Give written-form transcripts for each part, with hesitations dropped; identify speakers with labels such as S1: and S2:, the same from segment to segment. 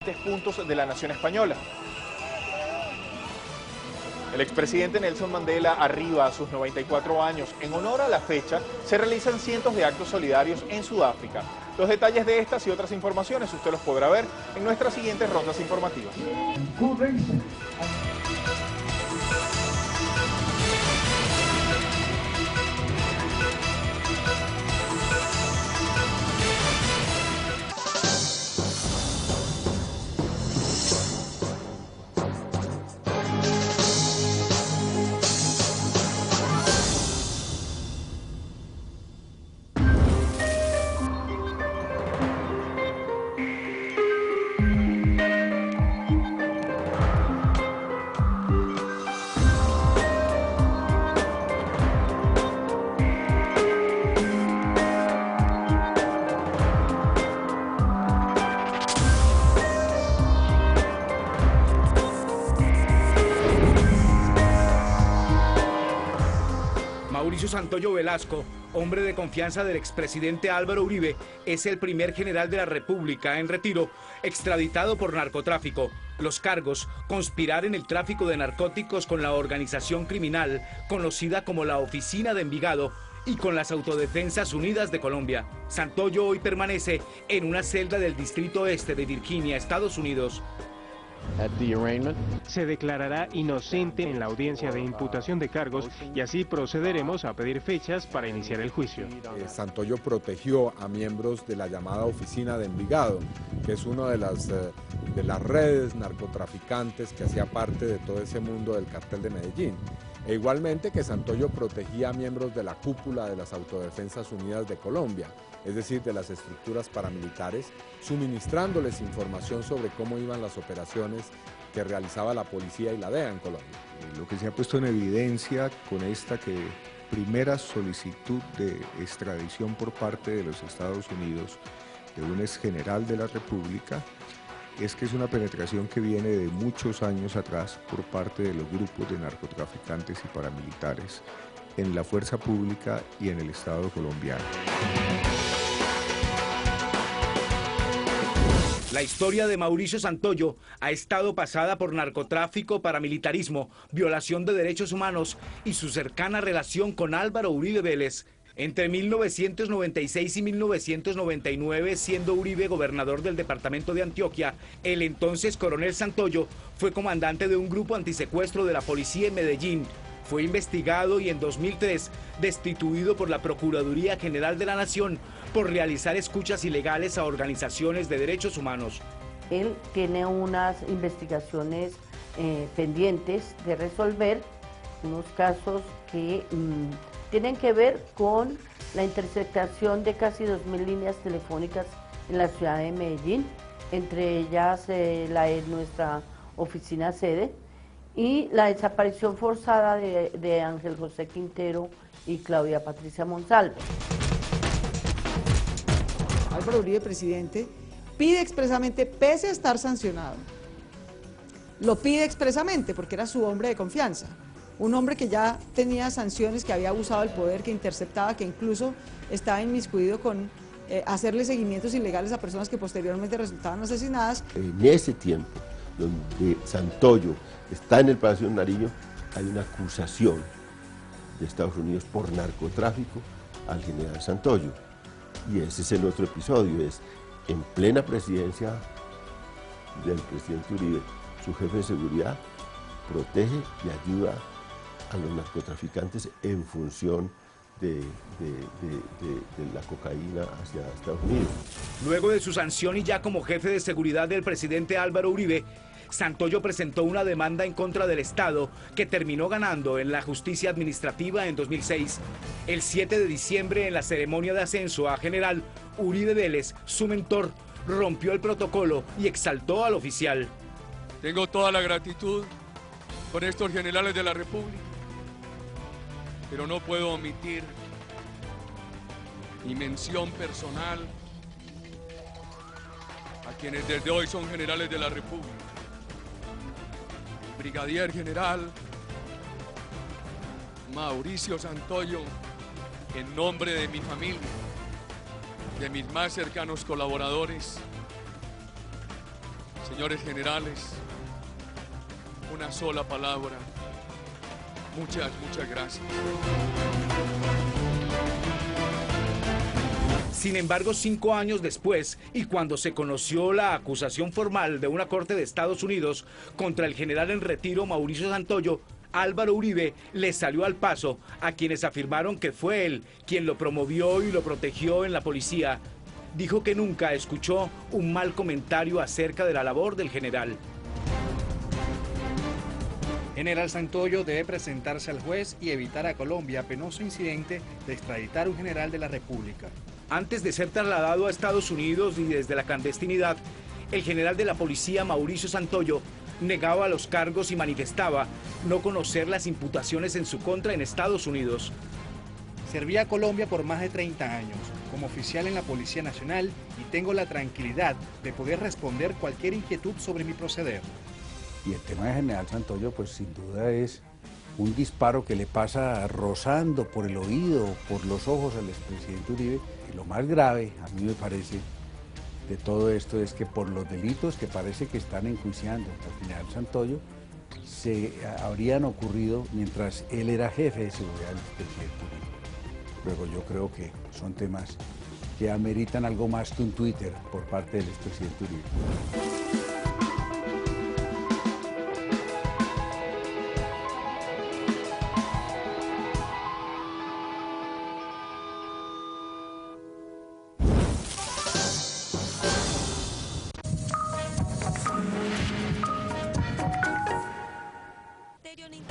S1: diferentes puntos de la nación española. El expresidente Nelson Mandela arriba a sus 94 años. En honor a la fecha, se realizan cientos de actos solidarios en Sudáfrica. Los detalles de estas y otras informaciones usted los podrá ver en nuestras siguientes rondas informativas.
S2: Mauricio Santoyo Velasco, hombre de confianza del expresidente Álvaro Uribe, es el primer general de la República en retiro, extraditado por narcotráfico. Los cargos: conspirar en el tráfico de narcóticos con la organización criminal conocida como la Oficina de Envigado y con las Autodefensas Unidas de Colombia. Santoyo hoy permanece en una celda del Distrito Este de Virginia, Estados Unidos.
S3: Se declarará inocente en la audiencia de imputación de cargos y así procederemos a pedir fechas para iniciar el juicio.
S4: Santoyo protegió a miembros de la llamada Oficina de Envigado, que es una de las redes narcotraficantes que hacía parte de todo ese mundo del cartel de Medellín. E igualmente que Santoyo protegía a miembros de la cúpula de las Autodefensas Unidas de Colombia, es decir, de las estructuras paramilitares, suministrándoles información sobre cómo iban las operaciones que realizaba la policía y la DEA en Colombia.
S5: Lo que se ha puesto en evidencia con esta primera solicitud de extradición por parte de los Estados Unidos de un exgeneral de la República es que es una penetración que viene de muchos años atrás por parte de los grupos de narcotraficantes y paramilitares en la fuerza pública y en el Estado colombiano.
S2: La historia de Mauricio Santoyo ha estado pasada por narcotráfico, paramilitarismo, violación de derechos humanos y su cercana relación con Álvaro Uribe Vélez. Entre 1996 y 1999, siendo Uribe gobernador del departamento de Antioquia, el entonces coronel Santoyo fue comandante de un grupo antisecuestro de la policía en Medellín. Fue investigado y en 2003 destituido por la Procuraduría General de la Nación por realizar escuchas ilegales a organizaciones de derechos humanos.
S6: Él tiene unas investigaciones pendientes de resolver, unos casos que tienen que ver con la interceptación de casi 2.000 líneas telefónicas en la ciudad de Medellín, entre ellas la de nuestra oficina sede, y la desaparición forzada de Ángel José Quintero y Claudia Patricia Monsalve.
S7: Álvaro Uribe, presidente, pide expresamente, pese a estar sancionado, lo pide expresamente porque era su hombre de confianza, un hombre que ya tenía sanciones, que había abusado del poder, que interceptaba, que incluso estaba inmiscuido con hacerle seguimientos ilegales a personas que posteriormente resultaban asesinadas.
S8: En ese tiempo, donde Santoyo está en el Palacio de Nariño, hay una acusación de Estados Unidos por narcotráfico al general Santoyo. Y ese es el otro episodio, es en plena presidencia del presidente Uribe, su jefe de seguridad protege y ayuda a los narcotraficantes en función de la cocaína hacia Estados Unidos.
S2: Luego de su sanción y ya como jefe de seguridad del presidente Álvaro Uribe, Santoyo presentó una demanda en contra del Estado que terminó ganando en la justicia administrativa en 2006. El 7 de diciembre, en la ceremonia de ascenso a general, Uribe Vélez, su mentor, rompió el protocolo y exaltó al oficial.
S9: Tengo toda la gratitud por estos generales de la República, pero no puedo omitir mi mención personal a quienes desde hoy son generales de la República. Brigadier General Mauricio Santoyo, en nombre de mi familia, de mis más cercanos colaboradores, señores generales, una sola palabra. Muchas gracias.
S2: Sin embargo, 5 años después, y cuando se conoció la acusación formal de una corte de Estados Unidos contra el general en retiro Mauricio Santoyo, Álvaro Uribe le salió al paso a quienes afirmaron que fue él quien lo promovió y lo protegió en la policía. Dijo que nunca escuchó un mal comentario acerca de la labor del general.
S10: General Santoyo debe presentarse al juez y evitar a Colombia penoso incidente de extraditar a un general de la República.
S2: Antes de ser trasladado a Estados Unidos y desde la clandestinidad, el general de la policía Mauricio Santoyo negaba los cargos y manifestaba no conocer las imputaciones en su contra en Estados Unidos.
S10: Serví a Colombia por más de 30 años como oficial en la Policía Nacional y tengo la tranquilidad de poder responder cualquier inquietud sobre mi proceder.
S11: Y el tema de general Santoyo, pues sin duda es un disparo que le pasa rozando por el oído, por los ojos al expresidente Uribe. Y lo más grave, a mí me parece, de todo esto es que por los delitos que parece que están enjuiciando al general Santoyo, se habrían ocurrido mientras él era jefe de seguridad del presidente Uribe. Luego yo creo que son temas que ameritan algo más que un Twitter por parte del expresidente Uribe.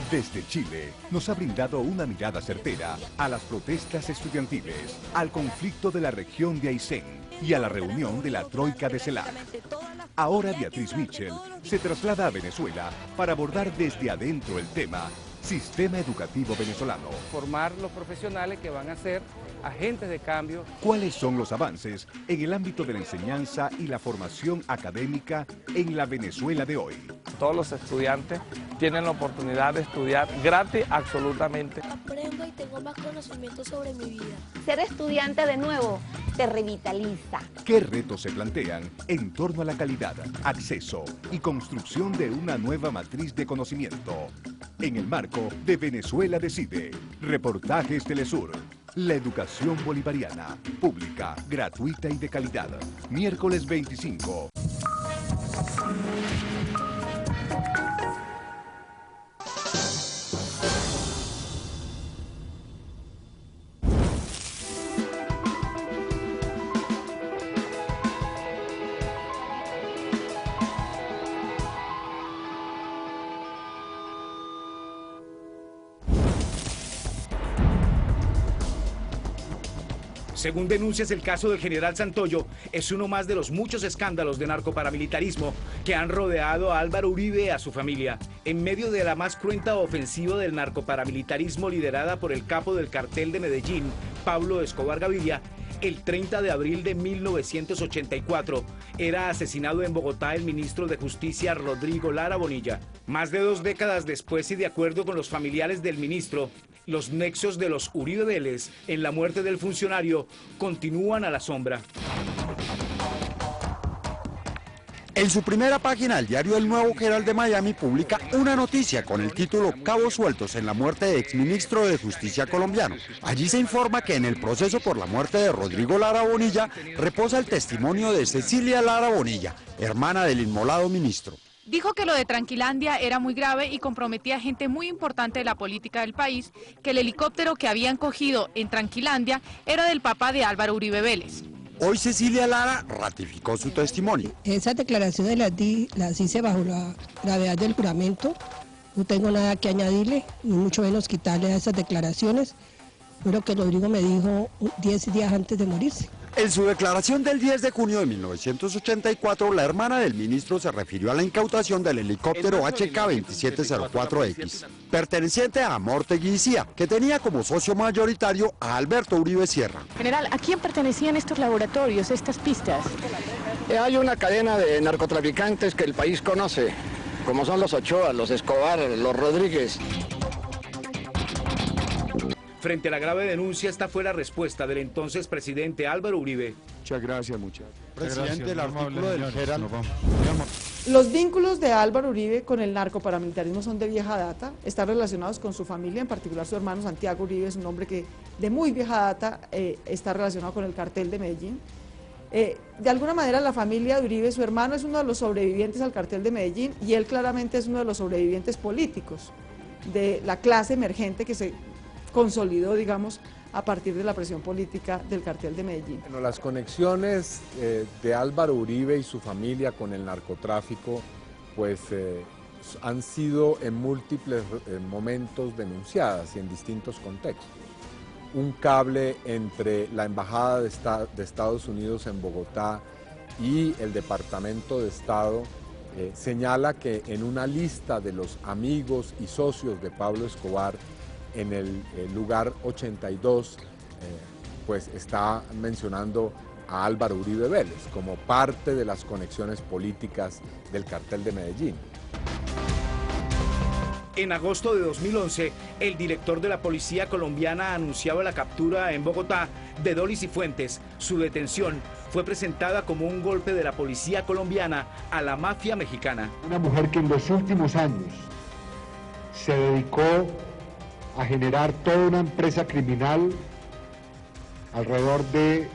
S12: Desde Chile, nos ha brindado una mirada certera a las protestas estudiantiles, al conflicto de la región de Aysén y a la reunión de la Troika de CELAC. Ahora Beatriz Mitchell se traslada a Venezuela para abordar desde adentro el tema Sistema Educativo Venezolano.
S13: Formar los profesionales que van a ser agentes de cambio.
S12: ¿Cuáles son los avances en el ámbito de la enseñanza y la formación académica en la Venezuela de hoy?
S14: Todos los estudiantes tienen la oportunidad de estudiar gratis absolutamente.
S15: Aprendo y tengo más conocimiento sobre mi vida.
S16: Ser estudiante de nuevo te revitaliza.
S12: ¿Qué retos se plantean en torno a la calidad, acceso y construcción de una nueva matriz de conocimiento? En el marco de Venezuela Decide, reportajes Telesur. La educación bolivariana, pública, gratuita y de calidad. Miércoles 25.
S2: Según denuncias, el caso del general Santoyo es uno más de los muchos escándalos de narcoparamilitarismo que han rodeado a Álvaro Uribe y a su familia. En medio de la más cruenta ofensiva del narcoparamilitarismo liderada por el capo del cartel de Medellín, Pablo Escobar Gaviria, el 30 de abril de 1984 era asesinado en Bogotá el ministro de Justicia Rodrigo Lara Bonilla. Más de 2 décadas después y de acuerdo con los familiares del ministro, los nexos de los Uribe Vélez en la muerte del funcionario continúan a la sombra.
S17: En su primera página, el diario El Nuevo Herald de Miami publica una noticia con el título Cabos sueltos en la muerte de exministro de Justicia colombiano. Allí se informa que en el proceso por la muerte de Rodrigo Lara Bonilla reposa el testimonio de Cecilia Lara Bonilla, hermana del inmolado ministro.
S18: Dijo que lo de Tranquilandia era muy grave y comprometía a gente muy importante de la política del país, que el helicóptero que habían cogido en Tranquilandia era del papá de Álvaro Uribe Vélez.
S17: Hoy Cecilia Lara ratificó su testimonio.
S19: Esas declaraciones las hice bajo la gravedad del juramento. No tengo nada que añadirle, ni mucho menos quitarle a esas declaraciones. Fue lo que Rodrigo me dijo 10 días antes de morirse.
S17: En su declaración del 10 de junio de 1984, la hermana del ministro se refirió a la incautación del helicóptero HK-2704X, perteneciente a Amortegui y Cía, que tenía como socio mayoritario a Alberto Uribe Sierra.
S18: General, ¿a quién pertenecían estos laboratorios, estas pistas?
S20: Hay una cadena de narcotraficantes que el país conoce, como son los Ochoa, los Escobar, los Rodríguez.
S2: Frente a la grave denuncia, esta fue la respuesta del entonces presidente Álvaro Uribe.
S5: Muchas gracias, muchachos.
S21: Presidente, el artículo del Herald
S7: Los vínculos de Álvaro Uribe con el narcoparamilitarismo son de vieja data, están relacionados con su familia, en particular su hermano Santiago Uribe es un hombre que de muy vieja data está relacionado con el cartel de Medellín. De alguna manera la familia de Uribe, su hermano es uno de los sobrevivientes al cartel de Medellín y él claramente es uno de los sobrevivientes políticos de la clase emergente que se consolidó, digamos, a partir de la presión política del cartel de Medellín.
S4: Bueno, las conexiones de Álvaro Uribe y su familia con el narcotráfico pues han sido en múltiples momentos denunciadas y en distintos contextos. Un cable entre la Embajada de Estados Unidos en Bogotá y el Departamento de Estado señala que en una lista de los amigos y socios de Pablo Escobar en el lugar 82, pues está mencionando a Álvaro Uribe Vélez como parte de las conexiones políticas del cartel de Medellín.
S2: En agosto de 2011, el director de la policía colombiana anunciaba la captura en Bogotá de Dolly Cifuentes. Su detención fue presentada como un golpe de la policía colombiana a la mafia mexicana.
S21: Una mujer que en los últimos años se dedicó a generar toda una empresa criminal alrededor de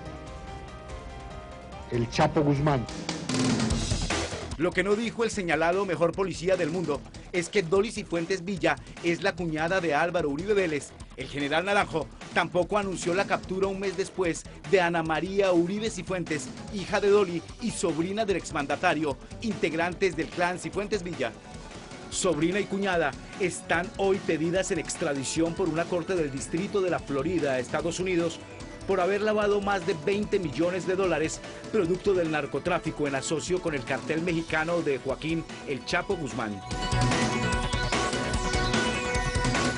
S21: el Chapo Guzmán.
S2: Lo que no dijo el señalado mejor policía del mundo es que Dolly Cifuentes Villa es la cuñada de Álvaro Uribe Vélez. El general Naranjo tampoco anunció la captura un mes después de Ana María Uribe Cifuentes, hija de Dolly y sobrina del exmandatario, integrantes del clan Cifuentes Villa. Sobrina y cuñada están hoy pedidas en extradición por una corte del distrito de la Florida, Estados Unidos, por haber lavado más de 20 millones de dólares, producto del narcotráfico en asocio con el cartel mexicano de Joaquín El Chapo Guzmán.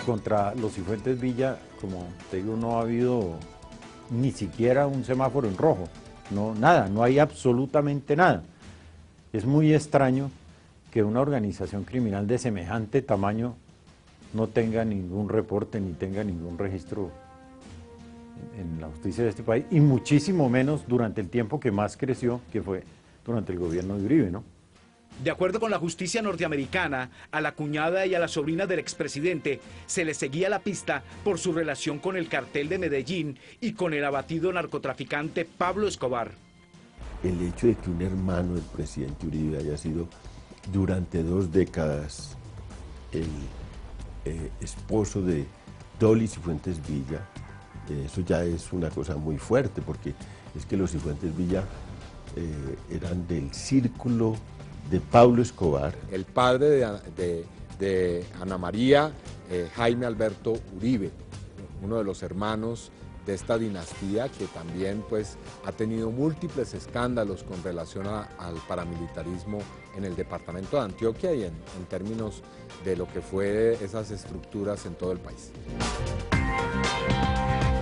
S11: Contra los Cifuentes Villa, como te digo, no ha habido ni siquiera un semáforo en rojo, no, nada, no hay absolutamente nada. Es muy extraño que una organización criminal de semejante tamaño no tenga ningún reporte ni tenga ningún registro en la justicia de este país, y muchísimo menos durante el tiempo que más creció, que fue durante el gobierno de Uribe, ¿no?
S2: De acuerdo con la justicia norteamericana, a la cuñada y a la sobrina del expresidente se les seguía la pista por su relación con el cartel de Medellín y con el abatido narcotraficante Pablo Escobar.
S8: El hecho de que un hermano del presidente Uribe haya sido durante 2 décadas el esposo de Dolly Cifuentes Villa, eso ya es una cosa muy fuerte, porque es que los Cifuentes Villa eran del círculo de Pablo Escobar.
S4: El padre de Ana María, Jaime Alberto Uribe, uno de los hermanos de esta dinastía que también pues ha tenido múltiples escándalos con relación al paramilitarismo en el departamento de Antioquia y en términos de lo que fue esas estructuras en todo el país.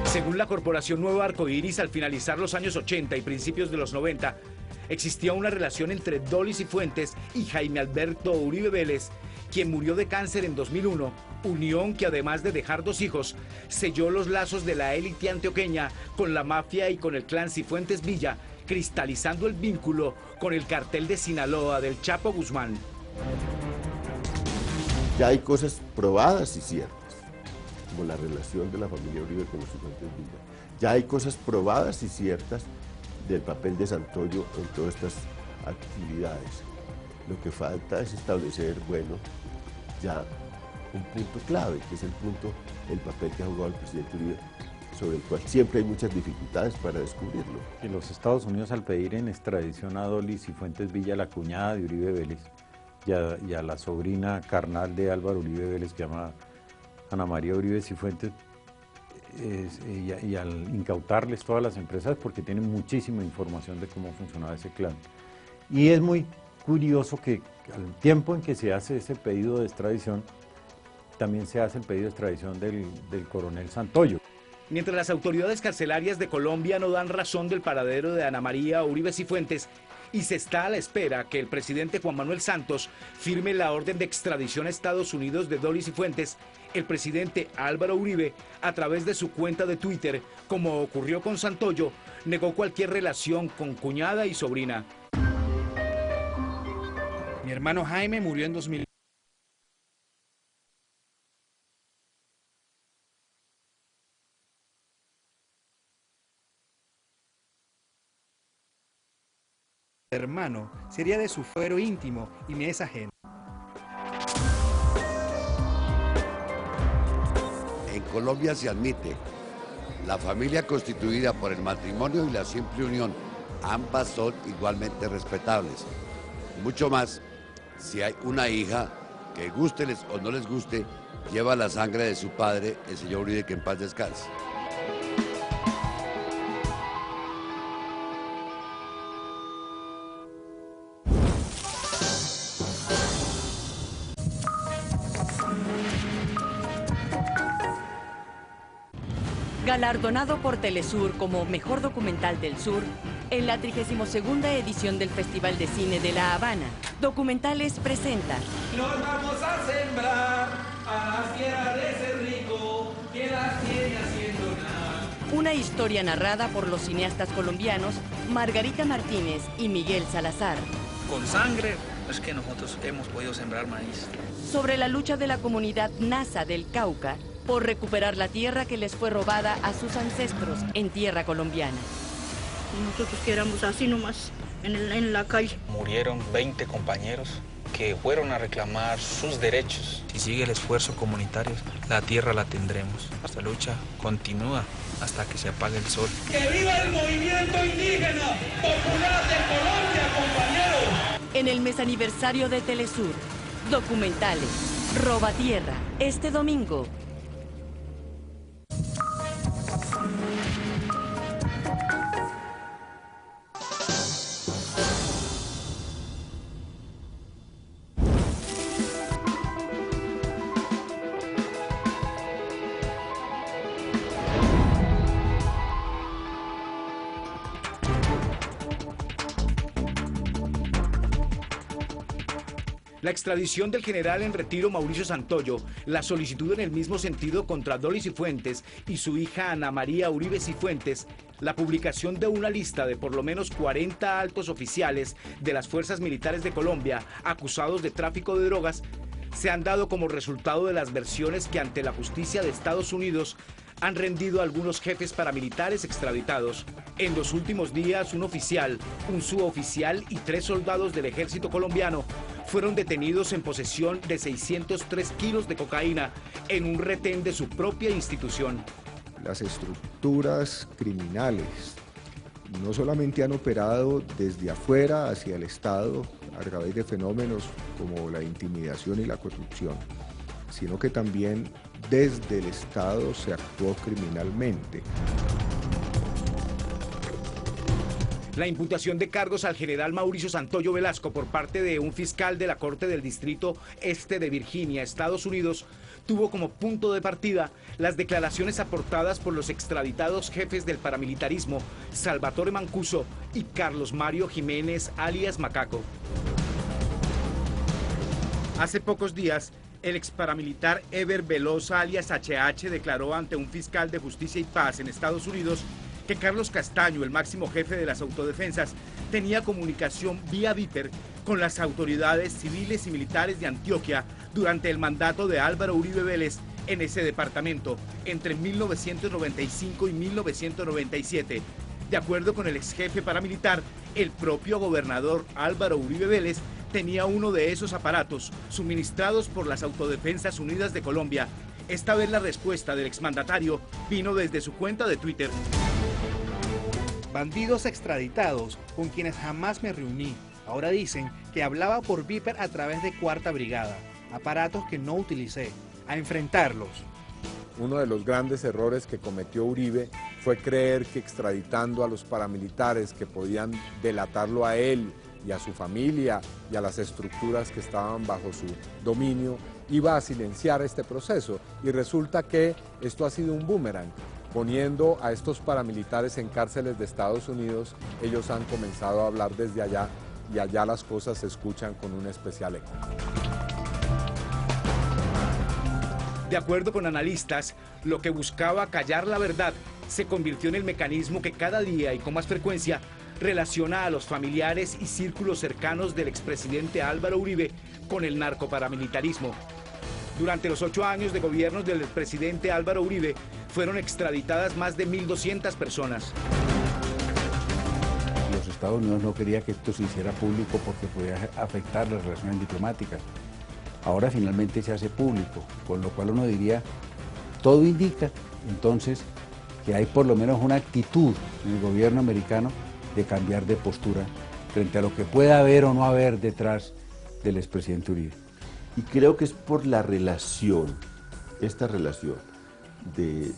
S2: Según la Corporación Nuevo Arcoíris, al finalizar los años 80 y principios de los 90, existía una relación entre Dolly Cifuentes y Jaime Alberto Uribe Vélez, quien murió de cáncer en 2001, unión que además de dejar 2 hijos, selló los lazos de la élite antioqueña con la mafia y con el clan Cifuentes Villa, cristalizando el vínculo con el cartel de Sinaloa del Chapo Guzmán.
S8: Ya hay cosas probadas y ciertas, como la relación de la familia Uribe con los Cifuentes Villa. Ya hay cosas probadas y ciertas del papel de Santoyo en todas estas actividades. Lo que falta es establecer, bueno, ya un punto clave, que es el papel que ha jugado el presidente Uribe, sobre el cual siempre hay muchas dificultades para descubrirlo.
S11: Y los Estados Unidos, al pedir en extradición a Dolly Cifuentes Villa, la cuñada de Uribe Vélez, y a la sobrina carnal de Álvaro Uribe Vélez, que se llama Ana María Uribe Cifuentes, y al incautarles todas las empresas, porque tienen muchísima información de cómo funcionaba ese clan. Y es muy curioso que al tiempo en que se hace ese pedido de extradición, también se hace el pedido de extradición del coronel Santoyo.
S2: Mientras las autoridades carcelarias de Colombia no dan razón del paradero de Ana María Uribe Cifuentes y se está a la espera que el presidente Juan Manuel Santos firme la orden de extradición a Estados Unidos de Dolly Cifuentes, el presidente Álvaro Uribe, a través de su cuenta de Twitter, como ocurrió con Santoyo, negó cualquier relación con cuñada y sobrina.
S10: Mi hermano Jaime murió en 2000. Hermano sería de su fuero íntimo y me es ajeno.
S1: En Colombia se admite la familia constituida por el matrimonio y la simple unión. Ambas son igualmente respetables. Mucho más si hay una hija que gústeles o no les guste, lleva la sangre de su padre, el señor Uribe, que en paz descanse.
S22: Galardonado por Telesur como Mejor Documental del Sur, en la 32ª edición del Festival de Cine de La Habana, Documentales presenta
S23: Nos vamos a sembrar a la tierra de ese rico que la tiene haciendo nada.
S22: una historia narrada por los cineastas colombianos Margarita Martínez y Miguel Salazar.
S24: Con sangre es que nosotros hemos podido sembrar maíz.
S22: Sobre la lucha de la comunidad Nasa del Cauca por recuperar la tierra que les fue robada a sus ancestros en tierra colombiana.
S25: Nosotros que éramos así nomás, en la calle.
S24: Murieron 20 compañeros que fueron a reclamar sus derechos. Si sigue el esfuerzo comunitario, la tierra la tendremos. Esta lucha continúa hasta que se apague el sol.
S23: ¡Que viva el movimiento indígena popular de Colombia, compañeros!
S22: En el mes aniversario de Telesur, documentales, Roba Tierra, este domingo.
S2: La extradición del general en retiro Mauricio Santoyo, la solicitud en el mismo sentido contra Dolly Cifuentes y su hija Ana María Uribe Cifuentes, la publicación de una lista de por lo menos 40 altos oficiales de las fuerzas militares de Colombia acusados de tráfico de drogas, se han dado como resultado de las versiones que ante la justicia de Estados Unidos han rendido algunos jefes paramilitares extraditados. En los últimos días, un oficial, un suboficial y 3 soldados del ejército colombiano fueron detenidos en posesión de 603 kilos de cocaína en un retén de su propia institución.
S5: Las estructuras criminales no solamente han operado desde afuera hacia el Estado a través de fenómenos como la intimidación y la corrupción, sino que también desde el Estado se actuó criminalmente.
S2: La imputación de cargos al general Mauricio Santoyo Velasco por parte de un fiscal de la Corte del Distrito Este de Virginia, Estados Unidos, tuvo como punto de partida las declaraciones aportadas por los extraditados jefes del paramilitarismo, Salvatore Mancuso y Carlos Mario Jiménez, alias Macaco. Hace pocos días, el exparamilitar Ever Velosa, alias HH, declaró ante un fiscal de Justicia y Paz en Estados Unidos que Carlos Castaño, el máximo jefe de las autodefensas, tenía comunicación vía Viper con las autoridades civiles y militares de Antioquia durante el mandato de Álvaro Uribe Vélez en ese departamento entre 1995 y 1997. De acuerdo con el ex jefe paramilitar, el propio gobernador Álvaro Uribe Vélez tenía uno de esos aparatos suministrados por las Autodefensas Unidas de Colombia. Esta vez la respuesta del exmandatario vino desde su cuenta de Twitter.
S10: Bandidos extraditados con quienes jamás me reuní. Ahora dicen que hablaba por Viper a través de Cuarta Brigada, aparatos que no utilicé. A enfrentarlos.
S4: Uno de los grandes errores que cometió Uribe fue creer que extraditando a los paramilitares que podían delatarlo a él y a su familia y a las estructuras que estaban bajo su dominio, iba a silenciar este proceso. Y resulta que esto ha sido un boomerang. Poniendo a estos paramilitares en cárceles de Estados Unidos, ellos han comenzado a hablar desde allá y allá las cosas se escuchan con un especial eco.
S2: De acuerdo con analistas, lo que buscaba callar la verdad se convirtió en el mecanismo que cada día y con más frecuencia relaciona a los familiares y círculos cercanos del expresidente Álvaro Uribe con el narcoparamilitarismo. Durante los 8 años de gobierno del presidente Álvaro Uribe, fueron extraditadas más de 1.200 personas.
S11: Los Estados Unidos no quería que esto se hiciera público porque podía afectar las relaciones diplomáticas. Ahora finalmente se hace público, con lo cual uno diría, todo indica entonces que hay por lo menos una actitud en el gobierno americano de cambiar de postura frente a lo que pueda haber o no haber detrás del expresidente Uribe.
S8: Y creo que es por la relación, esta relación de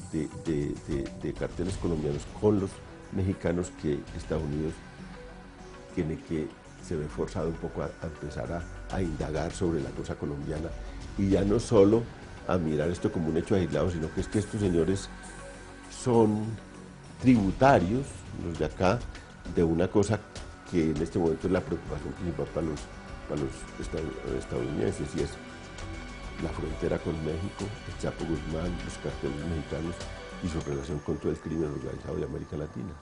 S8: carteles colombianos con los mexicanos, que Estados Unidos tiene que se ve forzado un poco a empezar a indagar sobre la cosa colombiana, y ya no solo a mirar esto como un hecho aislado, sino que es que estos señores son tributarios, los de acá, de una cosa que en este momento es la preocupación principal para los estadounidenses, y es la frontera con México, el Chapo Guzmán, los carteles mexicanos y su relación con todo el crimen organizado de América Latina.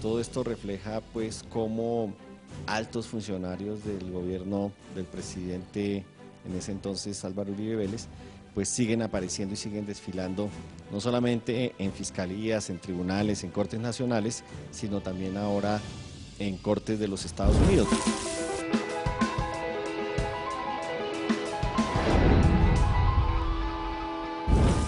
S3: Todo esto refleja pues cómo altos funcionarios del gobierno del presidente en ese entonces Álvaro Uribe Vélez pues siguen apareciendo y siguen desfilando no solamente en fiscalías, en tribunales, en cortes nacionales, sino también ahora en cortes de los Estados Unidos.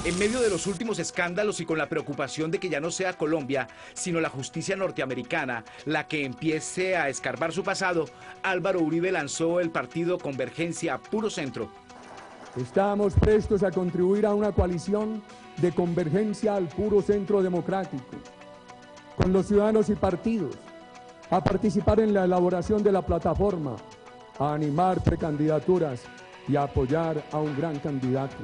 S2: En medio de los últimos escándalos y con la preocupación de que ya no sea Colombia, sino la justicia norteamericana la que empiece a escarbar su pasado, Álvaro Uribe lanzó el partido Convergencia Puro Centro.
S6: Estamos prestos a contribuir a una coalición de convergencia al puro centro democrático, con los ciudadanos y partidos, a participar en la elaboración de la plataforma, a animar precandidaturas y a apoyar a un gran candidato.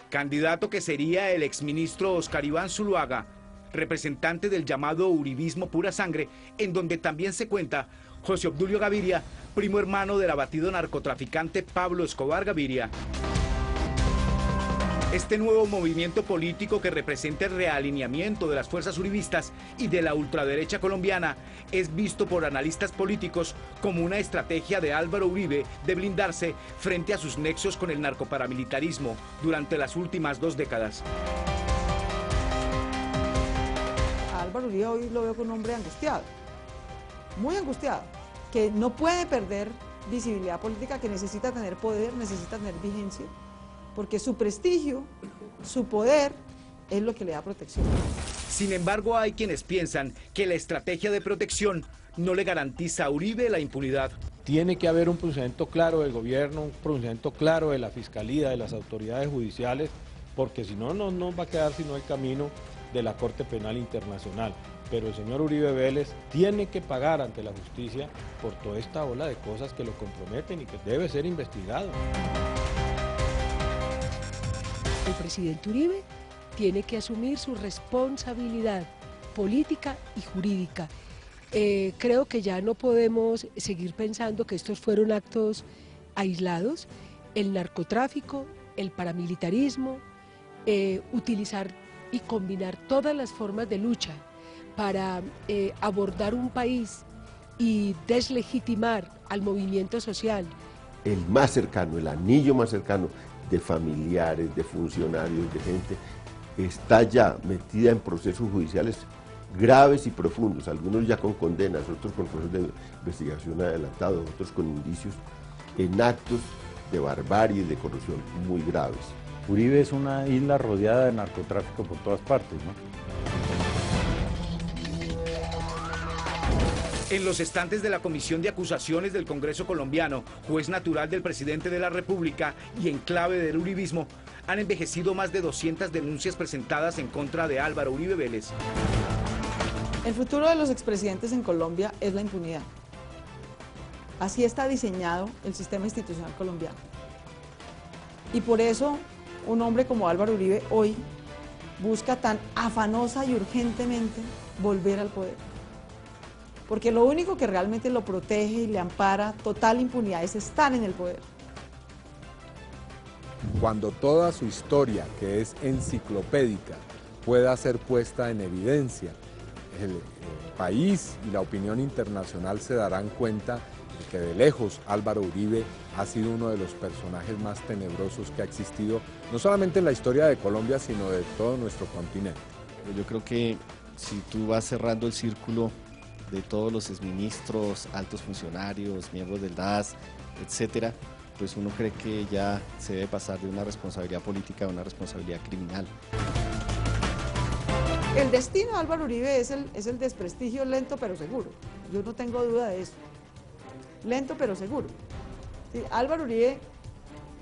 S2: Candidato que sería el exministro Oscar Iván Zuluaga, representante del llamado uribismo pura sangre, en donde también se cuenta José Obdulio Gaviria, primo hermano del abatido narcotraficante Pablo Escobar Gaviria. Este nuevo movimiento político, que representa el realineamiento de las fuerzas uribistas y de la ultraderecha colombiana, es visto por analistas políticos como una estrategia de Álvaro Uribe de blindarse frente a sus nexos con el narcoparamilitarismo durante las últimas 2 décadas.
S7: A Álvaro Uribe hoy lo veo como un hombre angustiado, muy angustiado, que no puede perder visibilidad política, que necesita tener poder, necesita tener vigencia, porque su prestigio, su poder, es lo que le da protección.
S2: Sin embargo, hay quienes piensan que la estrategia de protección no le garantiza a Uribe la impunidad.
S9: Tiene que haber un pronunciamiento claro del gobierno, un pronunciamiento claro de la Fiscalía, de las autoridades judiciales, porque si no, no nos va a quedar sino el camino de la Corte Penal Internacional. Pero el señor Uribe Vélez tiene que pagar ante la justicia por toda esta ola de cosas que lo comprometen y que debe ser investigado.
S13: El presidente Uribe tiene que asumir su responsabilidad política y jurídica. Creo que ya no podemos seguir pensando que estos fueron actos aislados. El narcotráfico, el paramilitarismo, utilizar y combinar todas las formas de lucha para abordar un país y deslegitimar al movimiento social.
S8: El más cercano, el anillo más cercano de familiares, de funcionarios, de gente, está ya metida en procesos judiciales graves y profundos, algunos ya con condenas, otros con procesos de investigación adelantados, otros con indicios en actos de barbarie y de corrupción muy graves.
S11: Uribe es una isla rodeada de narcotráfico por todas partes, ¿no?
S2: En los estantes de la Comisión de Acusaciones del Congreso colombiano, juez natural del presidente de la República y en clave del uribismo, han envejecido más de 200 denuncias presentadas en contra de Álvaro Uribe Vélez.
S7: El futuro de los expresidentes en Colombia es la impunidad. Así está diseñado el sistema institucional colombiano. Y por eso un hombre como Álvaro Uribe hoy busca tan afanosa y urgentemente volver al poder. Porque lo único que realmente lo protege y le ampara total impunidad es estar en el poder.
S4: Cuando toda su historia, que es enciclopédica, pueda ser puesta en evidencia el país y la opinión internacional se darán cuenta de que de lejos Álvaro Uribe ha sido uno de los personajes más tenebrosos que ha existido, no solamente en la historia de Colombia, sino de todo nuestro continente.
S3: Yo creo que si tú vas cerrando el círculo de todos los exministros, altos funcionarios, miembros del DAS, etcétera, pues uno cree que ya se debe pasar de una responsabilidad política a una responsabilidad criminal.
S7: El destino de Álvaro Uribe es el desprestigio lento pero seguro. Yo no tengo duda de eso. Lento pero seguro. Sí, Álvaro Uribe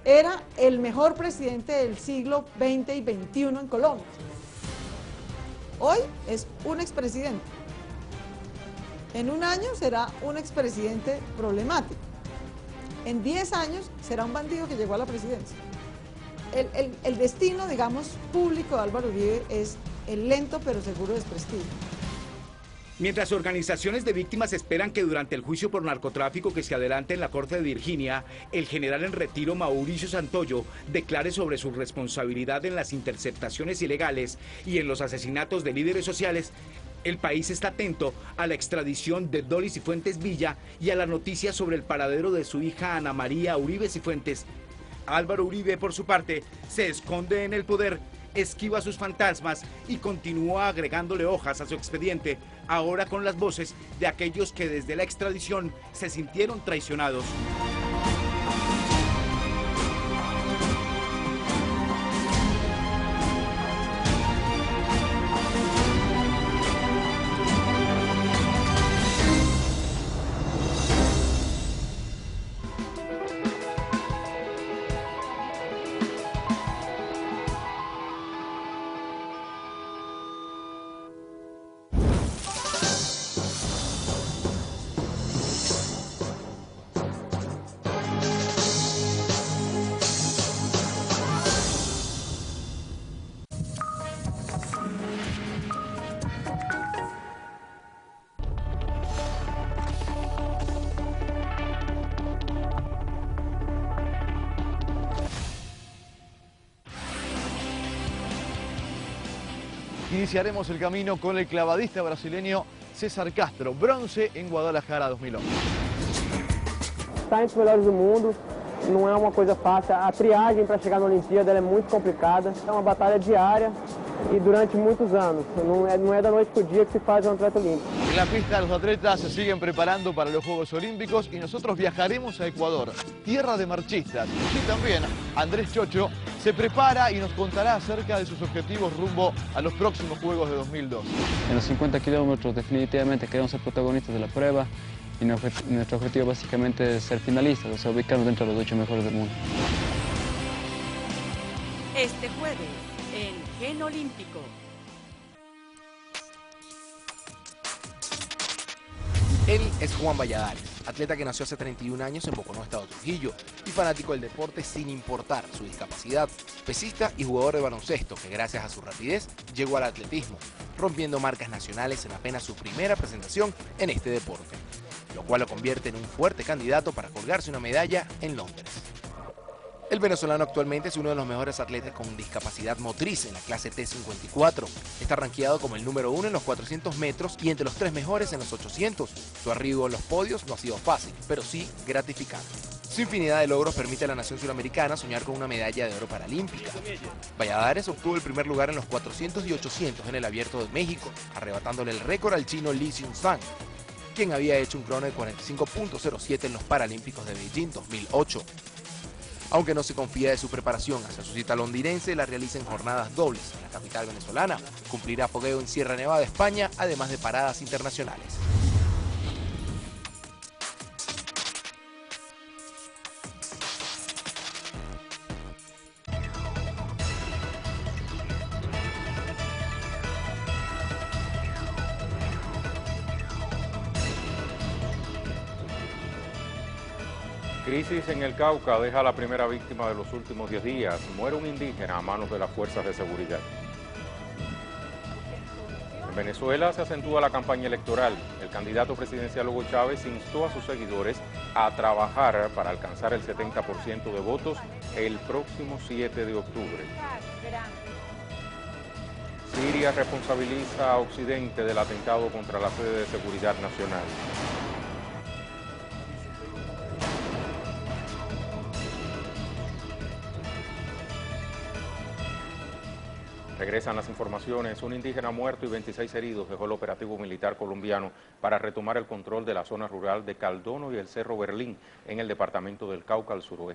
S7: era el mejor presidente del siglo XX y XXI en Colombia. Hoy es un expresidente. En un año será un expresidente problemático. En 10 años será un bandido que llegó a la presidencia. El destino, digamos, público de Álvaro Uribe es el lento pero seguro desprestigio.
S2: Mientras organizaciones de víctimas esperan que durante el juicio por narcotráfico que se adelante en la Corte de Virginia, el general en retiro Mauricio Santoyo declare sobre su responsabilidad en las interceptaciones ilegales y en los asesinatos de líderes sociales, el país está atento a la extradición de Dolly Cifuentes Villa y a la noticia sobre el paradero de su hija Ana María Uribe Cifuentes. Álvaro Uribe, por su parte, se esconde en el poder, esquiva sus fantasmas y continúa agregándole hojas a su expediente, ahora con las voces de aquellos que desde la extradición se sintieron traicionados.
S12: Iniciaremos el camino con el clavadista brasileño César Castro, bronce en Guadalajara 2011.
S14: Está entre os melhores do mundo, não é uma coisa fácil. A triagem para chegar na Olimpíada ela é muito complicada, é uma batalha diária e durante muitos anos. Não é da noite para o dia que se faz um atleta olímpico.
S12: En la pista los atletas se siguen preparando para los Juegos Olímpicos y nosotros viajaremos a Ecuador, tierra de marchistas. Y también Andrés Chocho se prepara y nos contará acerca de sus objetivos rumbo a los próximos Juegos de 2002.
S15: En los 50 kilómetros definitivamente queremos ser protagonistas de la prueba y nuestro objetivo básicamente es ser finalistas, o sea, ubicarnos dentro de los 8 mejores del mundo.
S22: Este jueves, en Gen Olímpico.
S16: Él es Juan Valladares, atleta que nació hace 31 años en Boconó, Estado Trujillo, y fanático del deporte sin importar su discapacidad. Pesista y jugador de baloncesto que gracias a su rapidez llegó al atletismo, rompiendo marcas nacionales en apenas su primera presentación en este deporte, lo cual lo convierte en un fuerte candidato para colgarse una medalla en Londres. El venezolano actualmente es uno de los mejores atletas con discapacidad motriz en la clase T54. Está rankeado como el número 1 en los 400 metros y entre los 3 mejores en los 800. Su arribo a los podios no ha sido fácil, pero sí gratificante. Su infinidad de logros permite a la nación suramericana soñar con una medalla de oro paralímpica. Valladares obtuvo el primer lugar en los 400 y 800 en el Abierto de México, arrebatándole el récord al chino Lee Seung-sang, quien había hecho un crono de 45.07 en los Paralímpicos de Beijing 2008. Aunque no se confía de su preparación hacia su cita londinense, la realiza en jornadas dobles en la capital venezolana. Cumplirá fogueo en Sierra Nevada, España, además de paradas internacionales.
S19: Crisis en el Cauca deja a la primera víctima de los últimos 10 días. Muere un indígena a manos de las fuerzas de seguridad. En Venezuela se acentúa la campaña electoral. El candidato presidencial Hugo Chávez instó a sus seguidores a trabajar para alcanzar el 70% de votos el próximo 7 de octubre. Siria responsabiliza a Occidente del atentado contra la sede de seguridad nacional. Regresan las informaciones. Un indígena muerto y 26 heridos dejó el operativo militar colombiano para retomar el control de la zona rural de Caldono y el Cerro Berlín en el departamento del Cauca al suroeste.